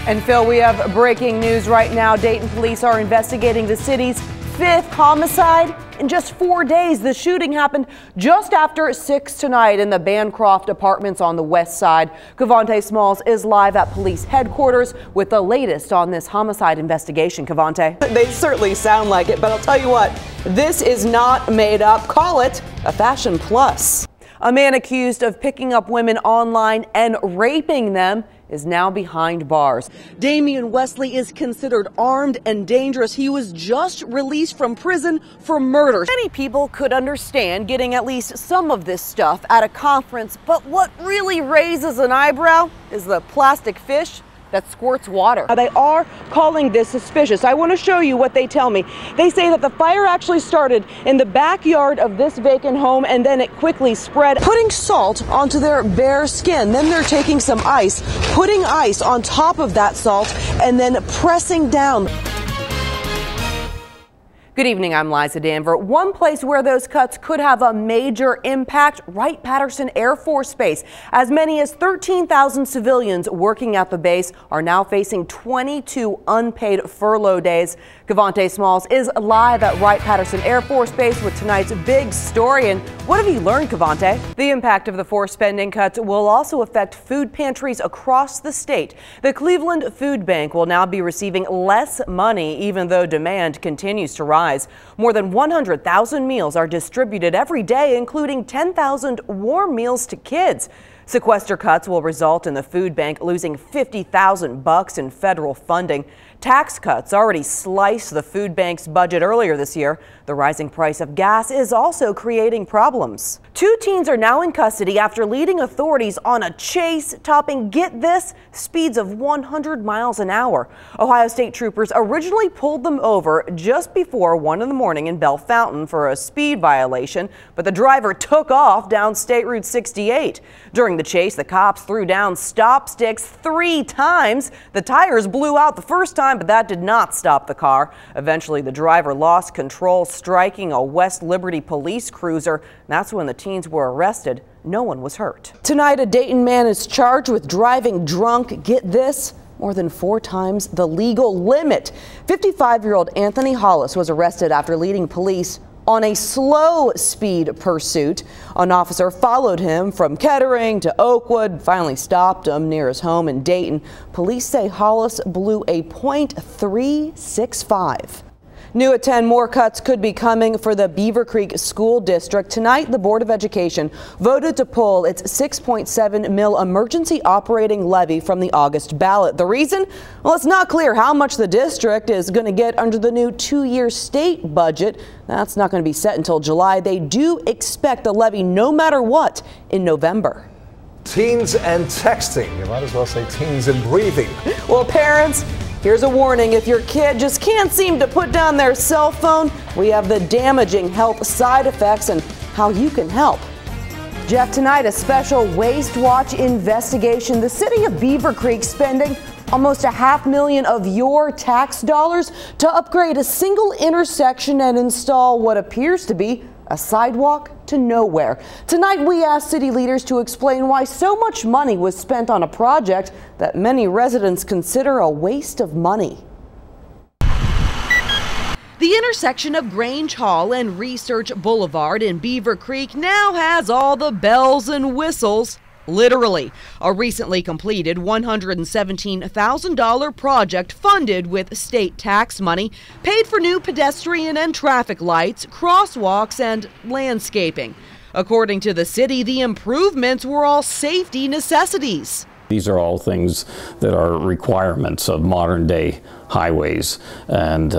And Phil, we have breaking news right now. Dayton police are investigating the city's 5th homicide in just 4 days. The shooting happened just after 6 tonight in the Bancroft Apartments on the west side. Cavante Smalls is live at police headquarters with the latest on this homicide investigation. Cavante. They certainly sound like it, but I'll tell you what, this is not made up. Call it a fashion plus. A man accused of picking up women online and raping them is now behind bars. Damian Wesley is considered armed and dangerous. He was just released from prison for murder. Many people could understand getting at least some of this stuff at a conference, but what really raises an eyebrow is the plastic fish that squirts water. They are calling this suspicious. I want to show you what they tell me. They say that the fire actually started in the backyard of this vacant home and then it quickly spread, putting salt onto their bare skin. Then they're taking some ice, putting ice on top of that salt, and then pressing down. Good evening, I'm Liza Danver. One place where those cuts could have a major impact, Wright-Patterson Air Force Base. As many as 13,000 civilians working at the base are now facing 22 unpaid furlough days. Cavante Smalls is live at Wright-Patterson Air Force Base with tonight's big story. And what have you learned, Cavante? The impact of the forced spending cuts will also affect food pantries across the state. The Cleveland Food Bank will now be receiving less money, even though demand continues to rise. More than 100,000 meals are distributed every day, including 10,000 warm meals to kids. Sequester cuts will result in the food bank losing $50,000 in federal funding. Tax cuts already sliced the food bank's budget earlier this year. The rising price of gas is also creating problems. 2 teens are now in custody after leading authorities on a chase topping, get this, speeds of 100 miles an hour. Ohio State troopers originally pulled them over just before 1 in the morning in Bell Fountain for a speed violation, but the driver took off down State Route 68. During the chase, the cops threw down stop sticks 3 times. The tires blew out the first time, but that did not stop the car. Eventually, the driver lost control, striking a West Liberty police cruiser. That's when the teens were arrested. No one was hurt. Tonight, a Dayton man is charged with driving drunk, get this, more than 4 times the legal limit. 55-year-old Anthony Hollis was arrested after leading police on a slow speed pursuit. An officer followed him from Kettering to Oakwood, finally stopped him near his home in Dayton. Police say Hollis blew a .365. New at 10, more cuts could be coming for the Beaver Creek School District. Tonight, the Board of Education voted to pull its $6.7 million emergency operating levy from the August ballot. The reason? Well, it's not clear how much the district is going to get under the new 2-year state budget. That's not going to be set until July. They do expect the levy no matter what in November. Teens and texting. You might as well say teens and breathing. Well, parents, here's a warning. If your kid just can't seem to put down their cell phone, we have the damaging health side effects and how you can help. Jeff, tonight a special Waste Watch investigation. The city of Beaver Creek spending almost $500,000 of your tax dollars to upgrade a single intersection and install what appears to be a sidewalk to nowhere. Tonight, we asked city leaders to explain why so much money was spent on a project that many residents consider a waste of money. The intersection of Grange Hall and Research Boulevard in Beaver Creek now has all the bells and whistles. Literally, a recently completed $117,000 project funded with state tax money paid for new pedestrian and traffic lights, crosswalks, and landscaping. According to the city, the improvements were all safety necessities. These are all things that are requirements of modern day highways, and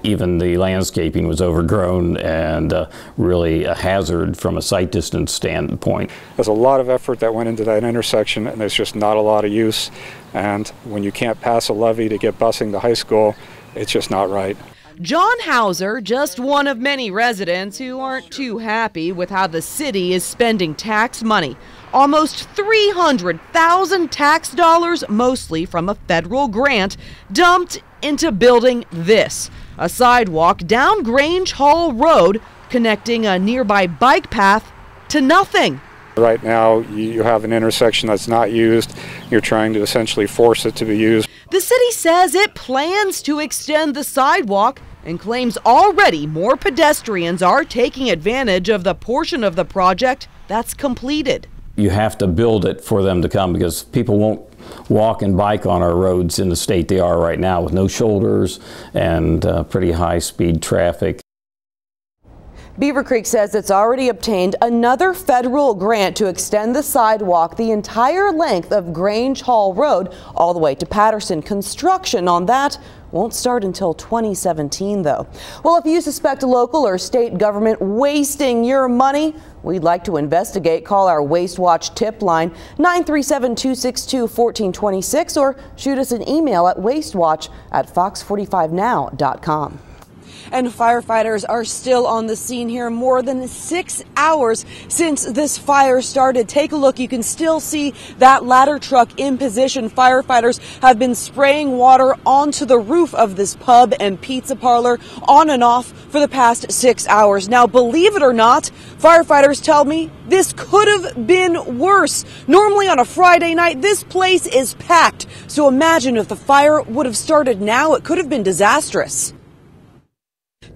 even the landscaping was overgrown and really a hazard from a sight distance standpoint. There's a lot of effort that went into that intersection, and there's just not a lot of use, and when you can't pass a levee to get busing to high school, it's just not right. John Hauser, just one of many residents who aren't too happy with how the city is spending tax money. Almost $300,000 tax dollars, mostly from a federal grant, dumped into building this, a sidewalk down Grange Hall Road connecting a nearby bike path to nothing. Right now, you have an intersection that's not used. You're trying to essentially force it to be used. The city says it plans to extend the sidewalk and claims already more pedestrians are taking advantage of the portion of the project that's completed. You have to build it for them to come, because people won't walk and bike on our roads in the state they are right now, with no shoulders and pretty high-speed traffic. Beaver Creek says it's already obtained another federal grant to extend the sidewalk the entire length of Grange Hall Road all the way to Patterson. Construction on that won't start until 2017, though. Well, if you suspect a local or state government wasting your money, we'd like to investigate. Call our Waste Watch tip line 937-262-1426 or shoot us an email at wastewatch@fox45now.com. And firefighters are still on the scene here more than 6 hours since this fire started. Take a look. You can still see that ladder truck in position. Firefighters have been spraying water onto the roof of this pub and pizza parlor on and off for the past 6 hours. Now, believe it or not, firefighters tell me this could have been worse. Normally on a Friday night, this place is packed. So imagine if the fire would have started now, it could have been disastrous.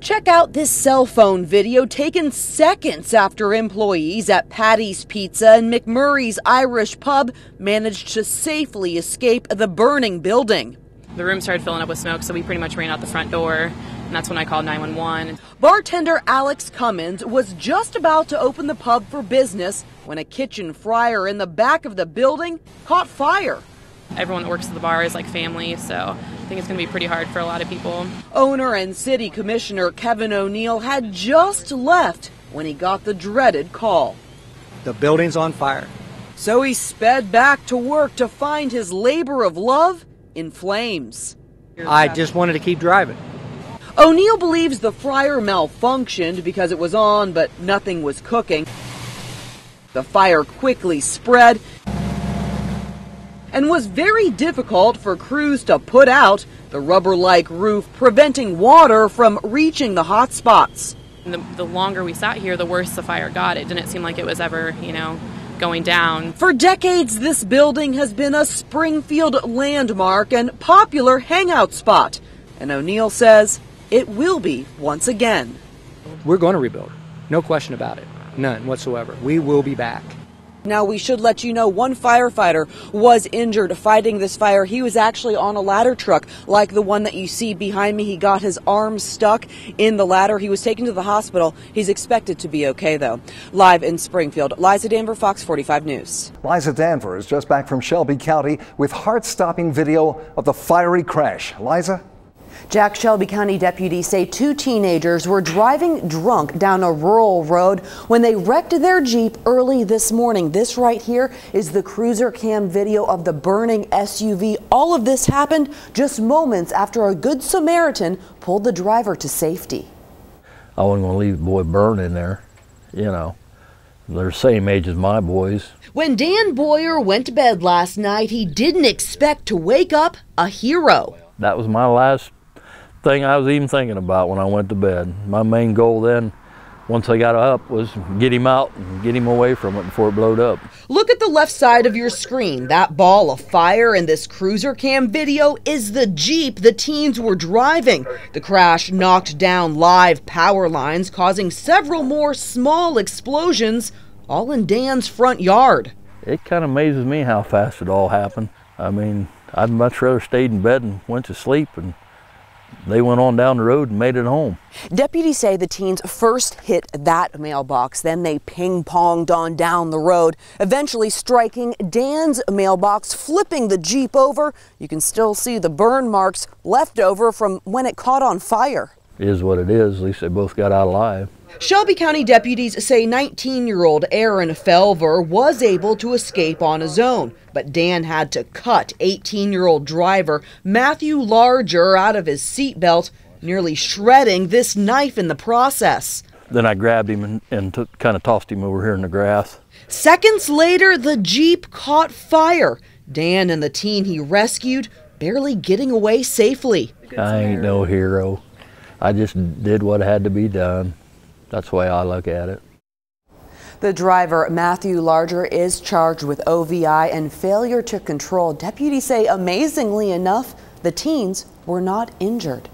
Check out this cell phone video taken seconds after employees at Patty's Pizza and McMurray's Irish Pub managed to safely escape the burning building. The room started filling up with smoke, so we pretty much ran out the front door, and that's when I called 911. Bartender Alex Cummins was just about to open the pub for business when a kitchen fryer in the back of the building caught fire. Everyone that works at the bar is like family, so I think it's going to be pretty hard for a lot of people. Owner and city commissioner Kevin O'Neill had just left when he got the dreaded call. The building's on fire. So he sped back to work to find his labor of love in flames. I just wanted to keep driving. O'Neill believes the fryer malfunctioned because it was on, but nothing was cooking. The fire quickly spread and was very difficult for crews to put out, the rubber-like roof preventing water from reaching the hot spots. The longer we sat here, the worse the fire got. It didn't seem like it was ever, going down. For decades, this building has been a Springfield landmark and popular hangout spot. And O'Neill says it will be once again. We're going to rebuild. No question about it. None whatsoever. We will be back. Now, we should let you know one firefighter was injured fighting this fire. He was actually on a ladder truck like the one that you see behind me. He got his arm stuck in the ladder. He was taken to the hospital. He's expected to be okay, though. Live in Springfield, Liza Danver, Fox 45 News. Liza Danver is just back from Shelby County with heart-stopping video of the fiery crash. Liza? Jack, Shelby County deputies say 2 teenagers were driving drunk down a rural road when they wrecked their Jeep early this morning. This right here is the cruiser cam video of the burning SUV. All of this happened just moments after a Good Samaritan pulled the driver to safety. I wasn't going to leave the boy burn in there, They're the same age as my boys. When Dan Boyer went to bed last night, he didn't expect to wake up a hero. That was my last thing I was even thinking about when I went to bed. My main goal then, once I got up, was get him out and get him away from it before it blowed up. Look at the left side of your screen. That ball of fire in this cruiser cam video is the Jeep the teens were driving. The crash knocked down live power lines, causing several more small explosions, all in Dan's front yard. It kind of amazes me how fast it all happened. I mean, I'd much rather stayed in bed and went to sleep, and they went on down the road and made it home. Deputies say the teens first hit that mailbox, then they ping-ponged on down the road, eventually striking Dan's mailbox, flipping the Jeep over. You can still see the burn marks left over from when it caught on fire. It is what it is. At least they both got out alive. Shelby County deputies say 19-year-old Aaron Felver was able to escape on his own, but Dan had to cut 18-year-old driver Matthew Larger out of his seatbelt, nearly shredding this knife in the process. Then I grabbed him and kind of tossed him over here in the grass. Seconds later, the Jeep caught fire. Dan and the teen he rescued barely getting away safely. I ain't no hero. I just did what had to be done. That's the way I look at it. The driver, Matthew Larger, is charged with OVI and failure to control. Deputies say, amazingly enough, the teens were not injured.